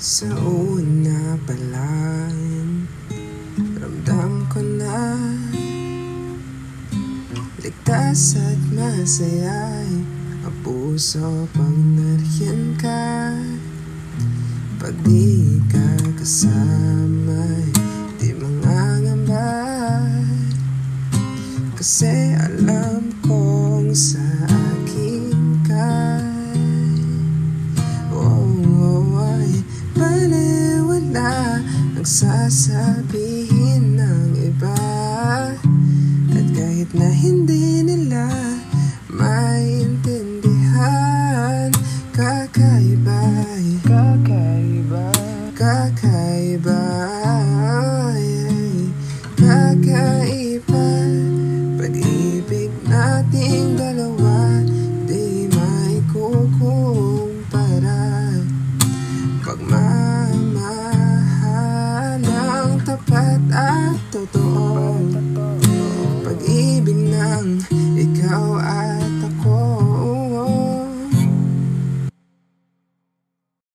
Sa una pa lang, ramdam ko na ligtas at masaya'y ang puso pag nariyan ka. Pag di ka kasama'y di mangangamba, kasi alam kong sa akin ka. Ay baliwala ang sasabihin ng iba, at kahit na hindi nila maintindihan, kakaiba, kakaiba, kakaiba.